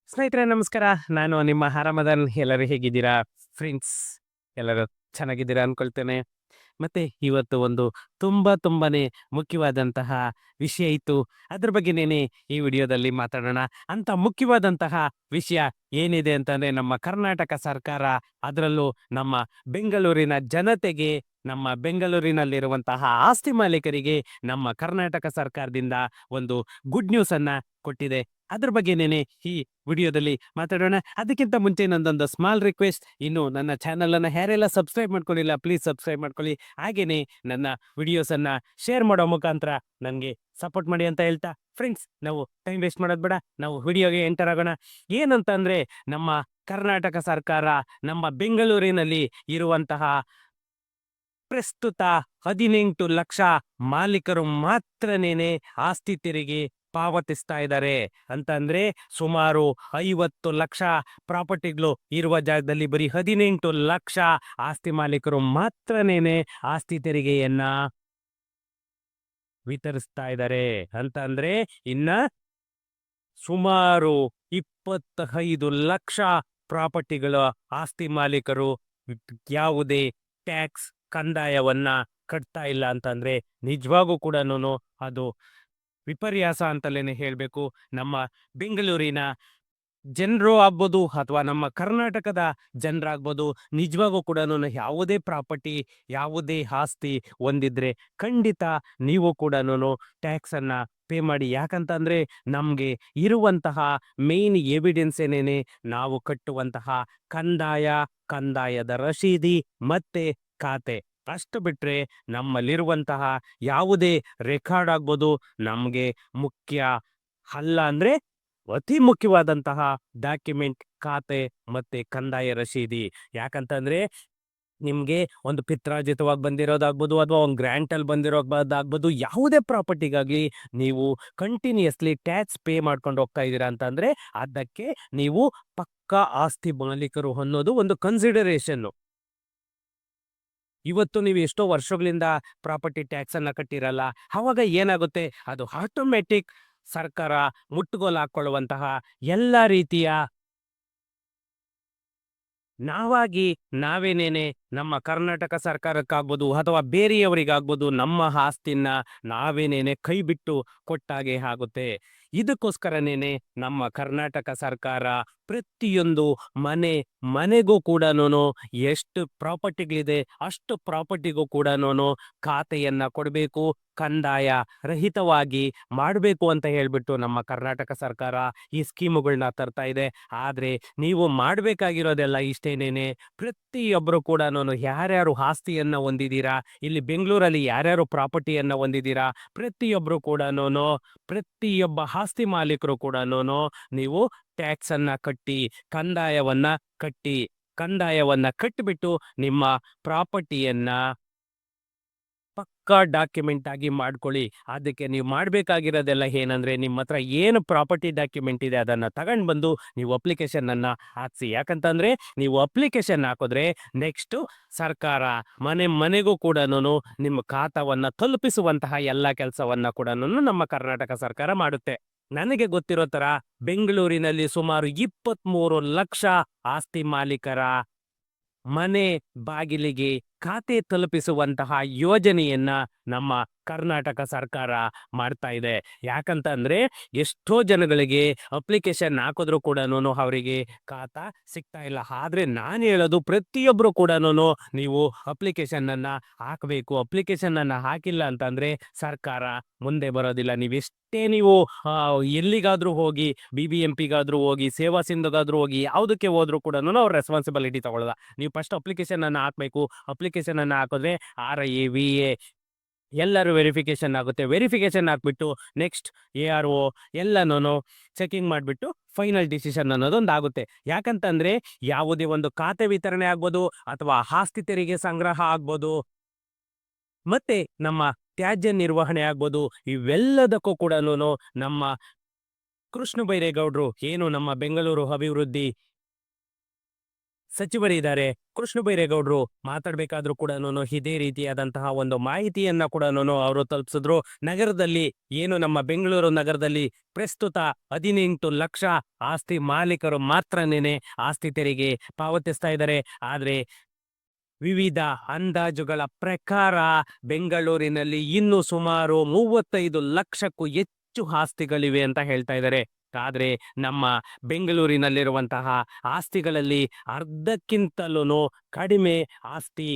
ಸ್ನೇಹಿತರೆ ನಮಸ್ಕಾರ. ನಾನು ನಿಮ್ಮ ಹರಮದನ್. ಎಲ್ಲರೂ ಹೇಗಿದ್ದೀರಾ ಫ್ರೆಂಡ್ಸ್? ಎಲ್ಲರೂ ಚೆನ್ನಾಗಿದ್ದೀರಾ ಅನ್ಕೊಳ್ತೇನೆ. ಮತ್ತೆ ಇವತ್ತು ಒಂದು ತುಂಬಾನೇ ಮುಖ್ಯವಾದಂತಹ ವಿಷಯ ಇತ್ತು. ಅದ್ರ ಬಗ್ಗೆನೇನೆ ಈ ವಿಡಿಯೋದಲ್ಲಿ ಮಾತಾಡೋಣ. ಅಂತ ಮುಖ್ಯವಾದಂತಹ ವಿಷಯ ಏನಿದೆ ಅಂತಂದ್ರೆ ನಮ್ಮ ಕರ್ನಾಟಕ ಸರ್ಕಾರ, ಅದರಲ್ಲೂ ನಮ್ಮ ಬೆಂಗಳೂರಿನ ಜನತೆಗೆ, ನಮ್ಮ ಬೆಂಗಳೂರಿನಲ್ಲಿರುವಂತಹ ಆಸ್ತಿ ಮಾಲೀಕರಿಗೆ ನಮ್ಮ ಕರ್ನಾಟಕ ಸರ್ಕಾರದಿಂದ ಒಂದು ಗುಡ್ ನ್ಯೂಸ್ ಅನ್ನ ಕೊಟ್ಟಿದೆ. ಅದ್ರ ಬಗ್ಗೆನೇನೆ ಈ ವಿಡಿಯೋದಲ್ಲಿ ಮಾತಾಡೋಣ. ಅದಕ್ಕಿಂತ ಮುಂಚೆ ನಂದೊಂದು ಸ್ಮಾಲ್ ರಿಕ್ವೆಸ್ಟ್, ಇನ್ನು ನನ್ನ ಚಾನಲ್ ಅನ್ನ ಯಾರೆಲ್ಲ ಸಬ್ಸ್ಕ್ರೈಬ್ ಮಾಡ್ಕೊಳ್ಳಿಲ್ಲ ಪ್ಲೀಸ್ ಸಬ್ಸ್ಕ್ರೈಬ್ ಮಾಡ್ಕೊಳ್ಳಿ. ಹಾಗೇನೆ ನನ್ನ ವಿಡಿಯೋಸ್ ಅನ್ನ ಶೇರ್ ಮಾಡೋ ಮುಖಾಂತರ ನನಗೆ ಸಪೋರ್ಟ್ ಮಾಡಿ ಅಂತ ಹೇಳ್ತಾ, ಫ್ರೆಂಡ್ಸ್ ನಾವು ಟೈಮ್ ವೇಸ್ಟ್ ಮಾಡೋದ್ ಬೇಡ, ನಾವು ವಿಡಿಯೋಗೆ ಎಂಟರ್ ಆಗೋಣ. ಏನಂತ ಅಂದ್ರೆ, ನಮ್ಮ ಕರ್ನಾಟಕ ಸರ್ಕಾರ ನಮ್ಮ ಬೆಂಗಳೂರಿನಲ್ಲಿ ಇರುವಂತಹ ಪ್ರಸ್ತುತ 18 ಲಕ್ಷ ಮಾಲೀಕರು ಮಾತ್ರನೇನೆ ಆಸ್ತಿ ತೆರಿಗೆ ಪಾವತಿಸ್ತಾ ಇದ್ದಾರೆ. ಅಂತಂದ್ರೆ ಸುಮಾರು 50 ಲಕ್ಷ ಪ್ರಾಪರ್ಟಿಗಳು ಇರುವ ಜಾಗದಲ್ಲಿ ಬರೀ 18 ಲಕ್ಷ ಆಸ್ತಿ ಮಾಲೀಕರು ಮಾತ್ರನೇನೆ ಆಸ್ತಿ ತೆರಿಗೆಯನ್ನ ವಿತರಿಸ್ತಾ ಇದ್ದಾರೆ. ಅಂತ ಅಂದ್ರೆ ಇನ್ನ ಸುಮಾರು 25 ಲಕ್ಷ ಪ್ರಾಪರ್ಟಿಗಳ ಆಸ್ತಿ ಮಾಲೀಕರು ಯಾವುದೇ ಟ್ಯಾಕ್ಸ್ ಕಂದಾಯವನ್ನ ಕಟ್ತಾ ಇಲ್ಲ. ಅಂತಂದ್ರೆ ನಿಜವಾಗೂ ಕೂಡ ಅದು ವಿಪರ್ಯಾಸ ಅಂತಲೇನೆ ಹೇಳ್ಬೇಕು. ನಮ್ಮ ಬೆಂಗಳೂರಿನ ಜನರು ಆಗ್ಬೋದು ಅಥವಾ ನಮ್ಮ ಕರ್ನಾಟಕದ ಜನರಾಗ್ಬೋದು, ನಿಜವಾಗೂ ಕೂಡ ಯಾವುದೇ ಪ್ರಾಪರ್ಟಿ, ಯಾವುದೇ ಆಸ್ತಿ ಹೊಂದಿದ್ರೆ ಖಂಡಿತ ನೀವು ಕೂಡ ಟ್ಯಾಕ್ಸ್ ಅನ್ನ ಪೇ ಮಾಡಿ. ಯಾಕಂತಂದ್ರೆ ನಮ್ಗೆ ಇರುವಂತಹ ಮೇನ್ ಎವಿಡೆನ್ಸ್ ಏನೇನೆ ನಾವು ಕಟ್ಟುವಂತಹ ಕಂದಾಯದ ರಶೀದಿ ಮತ್ತೆ ಖಾತೆ. ಅಷ್ಟು ಬಿಟ್ರೆ ನಮ್ಮಲ್ಲಿರುವಂತಹ ಯಾವುದೇ ರೆಕಾರ್ಡ್ ಆಗ್ಬೋದು ನಮ್ಗೆ ಮುಖ್ಯ ಅಲ್ಲ. ಅಂದ್ರೆ ಅತಿ ಮುಖ್ಯವಾದಂತಹ ಡಾಕ್ಯುಮೆಂಟ್ ಖಾತೆ ಮತ್ತೆ ಕಂದಾಯ ರಶೀದಿ. ಯಾಕಂತಂದ್ರೆ ನಿಮ್ಗೆ ಒಂದು ಪಿತ್ರಾರ್ಜಿತವಾಗಿ ಬಂದಿರೋದಾಗ್ಬೋದು ಅಥವಾ ಒಂದು ಗ್ರ್ಯಾಂಟ್ ಅಲ್ಲಿ ಬಂದಿರೋದಾಗ್ಬೋದು, ಯಾವುದೇ ಪ್ರಾಪರ್ಟಿಗಾಗಿ ನೀವು ಕಂಟಿನ್ಯೂಸ್ಲಿ ಟ್ಯಾಕ್ಸ್ ಪೇ ಮಾಡ್ಕೊಂಡು ಹೋಗ್ತಾ ಇದ್ದೀರಾ ಅಂತಂದ್ರೆ ಅದಕ್ಕೆ ನೀವು ಪಕ್ಕಾ ಆಸ್ತಿ ಮಾಲೀಕರು ಅನ್ನೋದು ಒಂದು ಕನ್ಸಿಡರೇಷನ್. ಇವತ್ತು ನೀವು ಎಷ್ಟೋ ವರ್ಷಗಳಿಂದ ಪ್ರಾಪರ್ಟಿ ಟ್ಯಾಕ್ಸ್ ಅನ್ನ ಕಟ್ಟಿರಲ್ಲ, ಅವಾಗ ಏನಾಗುತ್ತೆ, ಅದು ಆಟೋಮೆಟಿಕ್ ಸರ್ಕಾರ ಮುಟ್ಟುಗೋಲು ಹಾಕೊಳ್ಳುವಂತಹ ಎಲ್ಲ ರೀತಿಯ ನಾವೇನೇನೆ ನಮ್ಮ ಕರ್ನಾಟಕ ಸರ್ಕಾರಕ್ಕಾಗ್ಬೋದು ಅಥವಾ ಬೇರೆಯವರಿಗಾಗ್ಬೋದು ನಮ್ಮ ಆಸ್ತಿನ ನಾವೇನೇನೆ ಕೈ ಬಿಟ್ಟು ಕೊಟ್ಟಾಗೆ ಆಗುತ್ತೆ. ಇದಕ್ಕೋಸ್ಕರನೇನೆ ನಮ್ಮ ಕರ್ನಾಟಕ ಸರ್ಕಾರ ಪ್ರತಿಯೊಂದು ಮನೆಗೂ ಕೂಡ ಎಷ್ಟು ಪ್ರಾಪರ್ಟಿಗಳಿದೆ ಅಷ್ಟು ಪ್ರಾಪರ್ಟಿಗೂ ಕೂಡ ಖಾತೆಯನ್ನ ಕೊಡಬೇಕು, ಕಂದಾಯ ರಹಿತವಾಗಿ ಮಾಡಬೇಕು ಅಂತ ಹೇಳ್ಬಿಟ್ಟು ನಮ್ಮ ಕರ್ನಾಟಕ ಸರ್ಕಾರ ಈ ಸ್ಕೀಮುಗಳನ್ನ ತರ್ತಾ ಇದೆ. ಆದ್ರೆ ನೀವು ಮಾಡಬೇಕಾಗಿರೋದೆಲ್ಲ ಇಷ್ಟೇನೇನೆ, ಪ್ರತಿಯೊಬ್ಬರು ಕೂಡ ಯಾರ್ಯಾರು ಆಸ್ತಿಯನ್ನ ಹೊಂದಿದ್ದೀರಾ, ಇಲ್ಲಿ ಬೆಂಗಳೂರಲ್ಲಿ ಯಾರ್ಯಾರು ಪ್ರಾಪರ್ಟಿಯನ್ನ ಹೊಂದಿದ್ದೀರಾ, ಪ್ರತಿಯೊಬ್ಬರು ಕೂಡ ಪ್ರತಿಯೊಬ್ಬ ಆಸ್ತಿ ಮಾಲೀಕರು ಕೂಡ ನೀವು ಟ್ಯಾಕ್ಸ್ ಅನ್ನ ಕಟ್ಟಿ ಕಂದಾಯವನ್ನ ಕಟ್ಟಿಬಿಟ್ಟು ನಿಮ್ಮ ಪ್ರಾಪರ್ಟಿಯನ್ನ ಪಕ್ಕಾ ಡಾಕ್ಯುಮೆಂಟ್ ಆಗಿ ಮಾಡ್ಕೊಳ್ಳಿ. ಅದಕ್ಕೆ ನೀವು ಮಾಡಬೇಕಾಗಿರೋದೆಲ್ಲ ಏನಂದ್ರೆ, ನಿಮ್ಮ ಹತ್ರ ಏನು ಪ್ರಾಪರ್ಟಿ ಡಾಕ್ಯುಮೆಂಟ್ ಇದೆ ಅದನ್ನ ತಗೊಂಡು ಬಂದು ನೀವು ಅಪ್ಲಿಕೇಶನ್ ಅನ್ನ ಹಾಕ್ಸಿ. ಯಾಕಂತಂದ್ರೆ ನೀವು ಅಪ್ಲಿಕೇಶನ್ ಹಾಕಿದ್ರೆ ನೆಕ್ಸ್ಟ್ ಸರ್ಕಾರ ಮನೆಗೂ ಕೂಡ ನಿಮ್ಮ ಖಾತಾವನ್ನ ತಲುಪಿಸುವಂತಹ ಎಲ್ಲ ಕೆಲಸವನ್ನ ಕೂಡ ನಮ್ಮ ಕರ್ನಾಟಕ ಸರ್ಕಾರ ಮಾಡುತ್ತೆ. ನನಗೆ ಗೊತ್ತಿರೋ ತರ ಬೆಂಗಳೂರಿನಲ್ಲಿ ಸುಮಾರು 23 ಲಕ್ಷ ಆಸ್ತಿ ಮಾಲೀಕರ ಮನೆ ಬಾಗಿಲಿಗೆ ಖಾತೆ ತಲುಪಿಸುವಂತಹ ಯೋಜನೆಯನ್ನ ನಮ್ಮ ಕರ್ನಾಟಕ ಸರ್ಕಾರ ಮಾಡ್ತಾ ಇದೆ. ಯಾಕಂತ ಅಂದ್ರೆ ಎಷ್ಟೋ ಜನಗಳಿಗೆ ಅಪ್ಲಿಕೇಶನ್ ಹಾಕಿದ್ರು ಕೂಡ ಅವರಿಗೆ ಖಾತಾ ಸಿಗ್ತಾ ಇಲ್ಲ. ಆದ್ರೆ ನಾನು ಹೇಳೋದು, ಪ್ರತಿಯೊಬ್ರು ಕೂಡ ನೀವು ಅಪ್ಲಿಕೇಶನ್ ಅನ್ನ ಹಾಕಬೇಕು. ಅಪ್ಲಿಕೇಶನ್ ಅನ್ನ ಹಾಕಿಲ್ಲ ಅಂತಂದ್ರೆ ಸರ್ಕಾರ ಮುಂದೆ ಬರೋದಿಲ್ಲ. ನೀವು ಎಲ್ಲಿಗಾದ್ರೂ ಹೋಗಿ, BBMPಗಾದ್ರೂ ಹೋಗಿ, ಸೇವಾ ಸಿಂಧುಗಾದ್ರೂ ಹೋಗಿ, ಯಾವುದಕ್ಕೆ ಹೋದ್ರೂ ಕೂಡ ಅವ್ರ ರೆಸ್ಪಾನ್ಸಿಬಿಲಿಟಿ ತಗೊಳ್ಳಲ್ಲ. ನೀವು ಫಸ್ಟ್ ಅಪ್ಲಿಕೇಶನ್ ಅನ್ನ ಹಾಕ್ಬೇಕು. ಅಪ್ಲಿಕೇಶನ್ ಅನ್ನ ಹಾಕಿದ್ರೆ RI VA ಎಲ್ಲರೂ ವೆರಿಫಿಕೇಶನ್ ಆಗುತ್ತೆ. ವೆರಿಫಿಕೇಶನ್ ಹಾಕ್ಬಿಟ್ಟು ನೆಕ್ಸ್ಟ್ ARO ಎಲ್ಲನೂ ಚೆಕಿಂಗ್ ಮಾಡಿಬಿಟ್ಟು ಫೈನಲ್ ಡಿಸಿಷನ್ ಅನ್ನೋದೊಂದು ಆಗುತ್ತೆ. ಯಾಕಂತಂದ್ರೆ ಯಾವುದೇ ಒಂದು ಖಾತೆ ವಿತರಣೆ ಆಗ್ಬೋದು ಅಥವಾ ಆಸ್ತಿ ತೆರಿಗೆ ಸಂಗ್ರಹ ಆಗ್ಬೋದು ಮತ್ತೆ ನಮ್ಮ ತ್ಯಾಜ್ಯ ನಿರ್ವಹಣೆ ಆಗ್ಬೋದು, ಇವೆಲ್ಲದಕ್ಕೂ ಕೂಡ ನಮ್ಮ ಕೃಷ್ಣ ಬೈರೇಗೌಡರು ಏನು ನಮ್ಮ ಬೆಂಗಳೂರು ಅಭಿವೃದ್ಧಿ ಸಚಿವರಿದ್ದಾರೆ ಕೃಷ್ಣ ಬೈರೇಗೌಡರು ಮಾತಾಡ್ಬೇಕಾದ್ರೂ ಕೂಡ ಇದೇ ರೀತಿಯಾದಂತಹ ಒಂದು ಮಾಹಿತಿಯನ್ನ ಕೂಡ ಅವರು ತಲುಪಿಸಿದ್ರು. ನಗರದಲ್ಲಿ ಏನು ನಮ್ಮ ಬೆಂಗಳೂರು ನಗರದಲ್ಲಿ ಪ್ರಸ್ತುತ 18 ಲಕ್ಷ ಆಸ್ತಿ ಮಾಲೀಕರು ಮಾತ್ರನೇನೆ ಆಸ್ತಿ ತೆರಿಗೆ ಪಾವತಿಸ್ತಾ ಇದ್ದಾರೆ. ಆದ್ರೆ ವಿವಿಧ ಅಂದಾಜುಗಳ ಪ್ರಕಾರ ಬೆಂಗಳೂರಿನಲ್ಲಿ ಇನ್ನು ಸುಮಾರು 35 ಲಕ್ಷಕ್ಕೂ ಹೆಚ್ಚು ಆಸ್ತಿಗಳಿವೆ ಅಂತ ಹೇಳ್ತಾ ಇದ್ದಾರೆ. ಆದ್ರೆ ನಮ್ಮ ಬೆಂಗಳೂರಿನಲ್ಲಿರುವಂತಹ ಆಸ್ತಿಗಳಲ್ಲಿ ಅರ್ಧಕ್ಕಿಂತಲೂ ಕಡಿಮೆ ಆಸ್ತಿ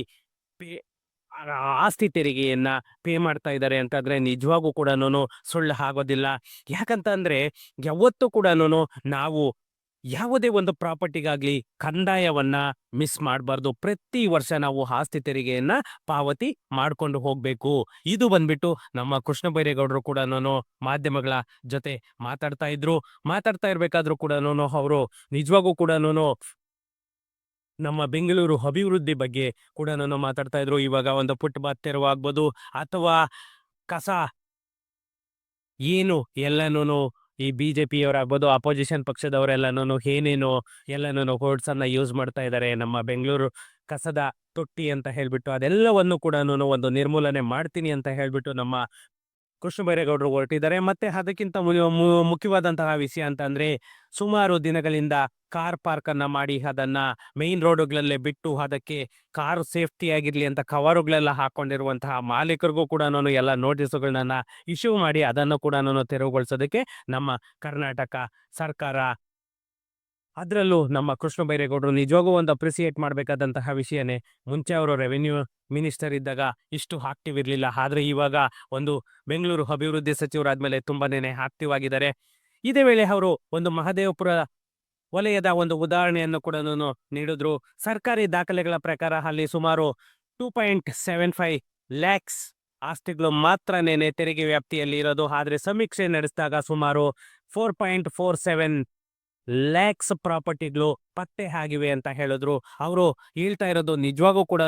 ಪೇ ಆಸ್ತಿ ತೆರಿಗೆಯನ್ನ ಪೇ ಮಾಡ್ತಾ ಇದ್ದಾರೆ ಅಂತಂದ್ರೆ ನಿಜವಾಗೂ ಕೂಡ ಸುಳ್ಳು ಆಗೋದಿಲ್ಲ. ಯಾಕಂತಂದ್ರೆ ಯಾವತ್ತೂ ಕೂಡ ನಾವು ಯಾವುದೇ ಒಂದು ಪ್ರಾಪರ್ಟಿಗಾಗ್ಲಿ ಕಂದಾಯವನ್ನ ಮಿಸ್ ಮಾಡಬಾರ್ದು. ಪ್ರತಿ ವರ್ಷ ನಾವು ಆಸ್ತಿ ತೆರಿಗೆಯನ್ನ ಪಾವತಿ ಮಾಡ್ಕೊಂಡು ಹೋಗ್ಬೇಕು. ಇದು ಬಂದ್ಬಿಟ್ಟು ನಮ್ಮ ಕೃಷ್ಣ ಬೈರೇಗೌಡರು ಕೂಡ ಮಾಧ್ಯಮಗಳ ಜೊತೆ ಮಾತಾಡ್ತಾ ಇರ್ಬೇಕಾದ್ರೂ ಕೂಡ ಅವರು ನಿಜವಾಗೂ ಕೂಡ ನಮ್ಮ ಬೆಂಗಳೂರು ಅಭಿವೃದ್ಧಿ ಬಗ್ಗೆ ಕೂಡ ಮಾತಾಡ್ತಾ ಇದ್ರು. ಇವಾಗ ಒಂದು ಫುಟ್ಪಾತ್ ತೆರವಾಗ್ಬೋದು ಅಥವಾ ಕಸ ಏನು ಎಲ್ಲನೂ ಈ ಬಿಜೆಪಿಯವರಾಗ್ಬೋದು ಅಪೋಸಿಷನ್ ಪಕ್ಷದವರೆಲ್ಲನೂ ಏನೇನು ಎಲ್ಲನೂ ಕೋಡ್ಸ್ ಅನ್ನ ಯೂಸ್ ಮಾಡ್ತಾ ಇದ್ದಾರೆ. ನಮ್ಮ ಬೆಂಗಳೂರು ಕಸದ ತೊಟ್ಟಿ ಅಂತ ಹೇಳ್ಬಿಟ್ಟು ಅದೆಲ್ಲವನ್ನು ಕೂಡ ಒಂದು ನಿರ್ಮೂಲನೆ ಮಾಡ್ತೀನಿ ಅಂತ ಹೇಳ್ಬಿಟ್ಟು ನಮ್ಮ ಕೃಷ್ಣ ಬೈರೇಗೌಡರು ಹೊರಟಿದ್ದಾರೆ. ಮತ್ತೆ ಅದಕ್ಕಿಂತ ಮುಖ್ಯವಾದಂತಹ ವಿಷಯ ಅಂತ ಅಂದ್ರೆ ಸುಮಾರು ದಿನಗಳಿಂದ ಕಾರ್ ಪಾರ್ಕ್ ಅನ್ನ ಮಾಡಿ ಅದನ್ನ ಮೈನ್ ರೋಡ್ಗಳಲ್ಲೇ ಬಿಟ್ಟು ಅದಕ್ಕೆ ಕಾರು ಸೇಫ್ಟಿ ಆಗಿರ್ಲಿ ಅಂತ ಕವರುಗಳೆಲ್ಲ ಹಾಕೊಂಡಿರುವಂತಹ ಮಾಲೀಕರಿಗೂ ಕೂಡ ಎಲ್ಲ ನೋಟಿಸ್ಗಳನ್ನ ಇಶ್ಯೂ ಮಾಡಿ ಅದನ್ನು ಕೂಡ ತೆರವುಗೊಳಿಸೋದಕ್ಕೆ ನಮ್ಮ ಕರ್ನಾಟಕ ಸರ್ಕಾರ, ಅದರಲ್ಲೂ ನಮ್ಮ ಕೃಷ್ಣ ಬೈರೇಗೌಡರು ನಿಜವಾಗೂ ಒಂದು ಅಪ್ರಿಸಿಯೇಟ್ ಮಾಡಬೇಕಾದಂತಹ ವಿಷಯನೇ. ಮುಂಚೆ ಅವರು ರೆವೆನ್ಯೂ ಮಿನಿಸ್ಟರ್ ಇದ್ದಾಗ ಇಷ್ಟು ಆಕ್ಟಿವ್ ಇರಲಿಲ್ಲ. ಆದ್ರೆ ಇವಾಗ ಒಂದು ಬೆಂಗಳೂರು ಅಭಿವೃದ್ಧಿ ಸಚಿವರಾದ್ಮೇಲೆ ತುಂಬಾನೇ ಆಕ್ಟಿವ್ ಆಗಿದ್ದಾರೆ. ಇದೇ ವೇಳೆ ಅವರು ಒಂದು ಮಹದೇವಪುರ ವಲಯದ ಒಂದು ಉದಾಹರಣೆಯನ್ನು ಕೂಡ ನೀಡಿದ್ರು. ಸರ್ಕಾರಿ ದಾಖಲೆಗಳ ಪ್ರಕಾರ ಅಲ್ಲಿ ಸುಮಾರು 2.75 ಲ್ಯಾಕ್ಸ್ ಆಸ್ತಿಗಳು ಮಾತ್ರನೇನೆ ತೆರಿಗೆ ವ್ಯಾಪ್ತಿಯಲ್ಲಿ ಇರೋದು. ಆದ್ರೆ ಸಮೀಕ್ಷೆ ನಡೆಸಿದಾಗ ಸುಮಾರು 4.47 ಲ್ಯಾಕ್ಸ್ ಪ್ರಾಪರ್ಟಿಗಳು ಪತ್ತೆ ಆಗಿವೆ ಅಂತ ಹೇಳಿದ್ರು. ಅವರು ಹೇಳ್ತಾ ಇರೋದು ನಿಜವಾಗೂ ಕೂಡ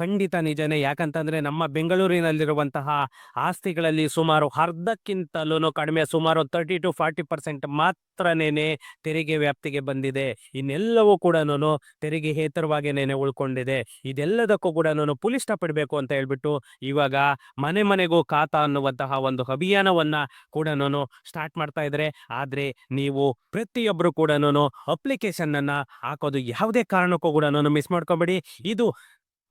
ಖಂಡಿತ ನಿಜನೇ. ಯಾಕಂತಂದ್ರೆ ನಮ್ಮ ಬೆಂಗಳೂರಿನಲ್ಲಿರುವಂತಹ ಆಸ್ತಿಗಳಲ್ಲಿ ಸುಮಾರು ಅರ್ಧಕ್ಕಿಂತಲೂ ಕಡಿಮೆ, ಸುಮಾರು 30 to 40% ಮಾತ್ರನೇನೆ ತೆರಿಗೆ ವ್ಯಾಪ್ತಿಗೆ ಬಂದಿದೆ. ಇನ್ನೆಲ್ಲವೂ ಕೂಡ ತೆರಿಗೆ ಹೇತರವಾಗಿನೇನೆ ಉಳ್ಕೊಂಡಿದೆ. ಇದೆಲ್ಲದಕ್ಕೂ ಕೂಡ ಪುಲಿ ಸ್ಟಾಪ್ ಇಡಬೇಕು ಅಂತ ಹೇಳ್ಬಿಟ್ಟು ಇವಾಗ ಮನೆ ಮನೆಗೂ ಖಾತಾ ಅನ್ನುವಂತಹ ಒಂದು ಅಭಿಯಾನವನ್ನ ಕೂಡ ಸ್ಟಾರ್ಟ್ ಮಾಡ್ತಾ ಇದ್ದಾರೆ. ಆದ್ರೆ ನೀವು ಪ್ರತಿಯೊಬ್ರು ಕೂಡ ಅಪ್ಲಿಕೇಶನ್ ಅನ್ನ ಹಾಕೋದು ಯಾವುದೇ ಕಾರಣಕ್ಕೂ ಕೂಡ ಮಿಸ್ ಮಾಡ್ಕೊಬೇಡಿ. ಇದು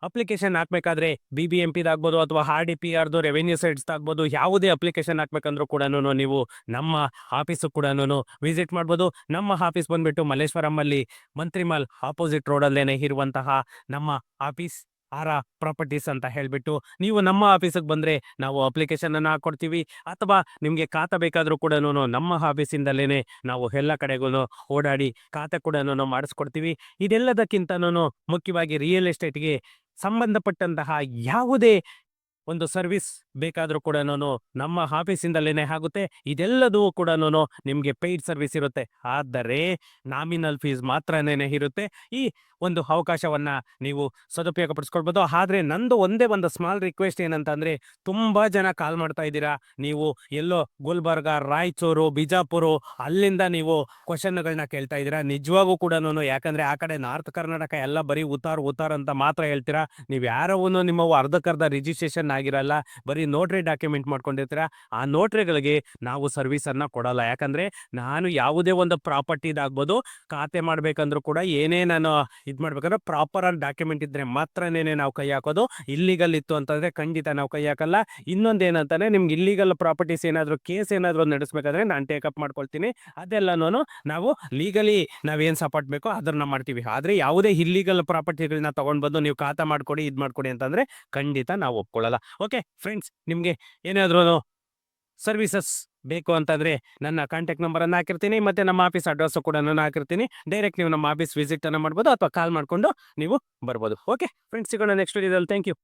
ಅಪ್ಲಿಕೇಶನ್ ಹಾಕ್ಬೇಕಾದ್ರೆ BBMP-ದಾಗ್ಬೋದು ಅಥವಾ RDPR ರೆವೆನ್ಯೂ ಸೈಟ್ಸ್ ಆಗ್ಬೋದು, ಯಾವುದೇ ಅಪ್ಲಿಕೇಶನ್ ಹಾಕ್ಬೇಕಂದ್ರೂ ಕೂಡ ನೀವು ನಮ್ಮ ಆಫೀಸು ಕೂಡ ವಿಸಿಟ್ ಮಾಡ್ಬೋದು. ನಮ್ಮ ಆಫೀಸ್ ಬಂದ್ಬಿಟ್ಟು ಮಲ್ಲೇಶ್ವರಂ ಅಲ್ಲಿ ಮಂತ್ರಿಮಾಲ್ ಆಪೋಸಿಟ್ ರೋಡಲ್ಲೇನೆ ಇರುವಂತಹ ನಮ್ಮ ಆಫೀಸ್ ಪ್ರಾಪರ್ಟೀಸ್ ಅಂತ ಹೇಳ್ಬಿಟ್ಟು ನೀವು ನಮ್ಮ ಆಫೀಸಿಗೆ ಬಂದ್ರೆ ನಾವು ಅಪ್ಲಿಕೇಶನ್ ಅನ್ನ ಹಾಕೊಡ್ತೀವಿ. ಅಥವಾ ನಿಮ್ಗೆ ಖಾತೆ ಬೇಕಾದ್ರೂ ಕೂಡ ನಮ್ಮ ಆಫೀಸಿಂದಲೇನೆ ನಾವು ಎಲ್ಲ ಕಡೆಗೂ ಓಡಾಡಿ ಖಾತೆ ಕೂಡ ಮಾಡಿಸ್ಕೊಡ್ತೀವಿ. ಇದೆಲ್ಲದಕ್ಕಿಂತನೂ ಮುಖ್ಯವಾಗಿ ರಿಯಲ್ ಎಸ್ಟೇಟ್ಗೆ ಸಂಬಂಧಪಟ್ಟಂತಹ ಯಾವುದೇ ಒಂದು ಸರ್ವಿಸ್ ಬೇಕಾದ್ರೂ ಕೂಡ ನಮ್ಮ ಆಫೀಸಿಂದಲೇನೆ ಆಗುತ್ತೆ. ಇದೆಲ್ಲದೂ ಕೂಡ ನಿಮ್ಗೆ ಪೇಯ್ಡ್ ಸರ್ವಿಸ್ ಇರುತ್ತೆ, ಆದರೆ ನಾಮಿನಲ್ ಫೀಸ್ ಮಾತ್ರನೇ ಇರುತ್ತೆ. ಈ ಒಂದು ಅವಕಾಶವನ್ನ ನೀವು ಸದುಪಯೋಗ ಪಡಿಸ್ಕೊಳ್ಬೋದು. ಆದ್ರೆ ನಂದು ಒಂದೇ ಒಂದು ಸ್ಮಾಲ್ ರಿಕ್ವೆಸ್ಟ್ ಏನಂತಂದ್ರೆ, ತುಂಬಾ ಜನ ಕಾಲ್ ಮಾಡ್ತಾ ಇದ್ದೀರಾ, ನೀವು ಎಲ್ಲೋ ಗುಲ್ಬರ್ಗ, ರಾಯಚೂರು, ಬಿಜಾಪುರ ಅಲ್ಲಿಂದ ನೀವು ಕ್ವಶನ್ಗಳನ್ನ ಕೇಳ್ತಾ ಇದ್ದೀರಾ. ನಿಜವಾಗೂ ಕೂಡ ಯಾಕಂದ್ರೆ ಆ ಕಡೆ ನಾರ್ತ್ ಕರ್ನಾಟಕ ಎಲ್ಲ ಬರೀ ಉತ್ತಾರ್ ಅಂತ ಮಾತ್ರ ಹೇಳ್ತೀರಾ. ನೀವು ಯಾರವೂ ನಿಮ್ಮವು ಅರ್ಧಕ್ಕರ್ಧ ರಿಜಿಸ್ಟ್ರೇಷನ್ ಆಗಿರಲ್ಲ, ಬರೀ ನೋಟ್ರಿ ಡಾಕ್ಯುಮೆಂಟ್ ಮಾಡ್ಕೊಂಡಿರ್ತೀರಾ. ಆ ನೋಟ್ರಿಗಳಿಗೆ ನಾವು ಸರ್ವಿಸ್ ಅನ್ನ ಕೊಡಲ್ಲ. ಯಾಕಂದ್ರೆ ನಾನು ಯಾವುದೇ ಒಂದು ಪ್ರಾಪರ್ಟಿದಾಗ್ಬೋದು ಖಾತೆ ಮಾಡ್ಬೇಕಂದ್ರೂ ಕೂಡ ಏನೇ ನಾನು ಇದ್ ಮಾಡ್ಬೇಕಂದ್ರೆ ಪ್ರಾಪರ್ ಆಗಿ ಡಾಕ್ಯುಮೆಂಟ್ ಇದ್ರೆ ಮಾತ್ರನೇನೆ ನಾವು ಕೈ ಹಾಕೋದು. ಇಲ್ಲಿಗಲ್ ಇತ್ತು ಅಂತಂದ್ರೆ ಖಂಡಿತ ನಾವು ಕೈ ಹಾಕಲ್ಲ. ಇನ್ನೊಂದೇನಂತಾನೆ, ನಿಮ್ಗೆ ಇಲ್ಲಿಗಲ್ ಪ್ರಾಪರ್ಟೀಸ್ ಏನಾದ್ರು ಕೇಸ್ ಏನಾದ್ರು ನಡೆಸ್ಬೇಕಾದ್ರೆ ನಾನು ಟೇಕಪ್ ಮಾಡ್ಕೊಳ್ತೀನಿ. ಅದೆಲ್ಲನೂ ನಾವು ಲೀಗಲಿ ನಾವೇನ್ ಸಪೋರ್ಟ್ ಬೇಕೋ ಅದನ್ನ ಮಾಡ್ತೀವಿ. ಆದ್ರೆ ಯಾವುದೇ ಇಲ್ಲಿಗಲ್ ಪ್ರಾಪರ್ಟಿಗಳನ್ನ ತಗೊಂಡ್ ಬಂದು ನೀವು ಖಾತಾ ಮಾಡ್ಕೊಡಿ, ಇದ್ ಮಾಡ್ಕೊಡಿ ಅಂತಂದ್ರೆ ಖಂಡಿತ ನಾವು ಒಪ್ಕೊಳ್ಳಲ್ಲ. ಓಕೆ ಫ್ರೆಂಡ್ಸ್, ನಿಮ್ಗೆ ಏನಾದ್ರು ಸರ್ವಿಸಸ್ ಬೇಕು ಅಂತಂದ್ರೆ ನನ್ನ ಕಾಂಟ್ಯಾಕ್ಟ್ ನಂಬರ್ ಅನ್ನು ಹಾಕಿರ್ತೀನಿ, ಮತ್ತೆ ನಮ್ಮ ಆಫೀಸ್ ಅಡ್ರೆಸ್ ಕೂಡ ನಾನು ಹಾಕಿರ್ತೀನಿ. ಡೈರೆಕ್ಟ್ ನೀವು ನಮ್ಮ ಆಫೀಸ್ ವಿಸಿಟ್ ಅನ್ನ ಮಾಡ್ಬೋದು ಅಥವಾ ಕಾಲ್ ಮಾಡ್ಕೊಂಡು ನೀವು ಬರ್ಬೋದು. ಓಕೆ ಫ್ರೆಂಡ್ಸ್, ಸಿಗೋಣ ನೆಕ್ಸ್ಟ್ ವಿಡಿಯೋದಲ್ಲಿ. Thank you.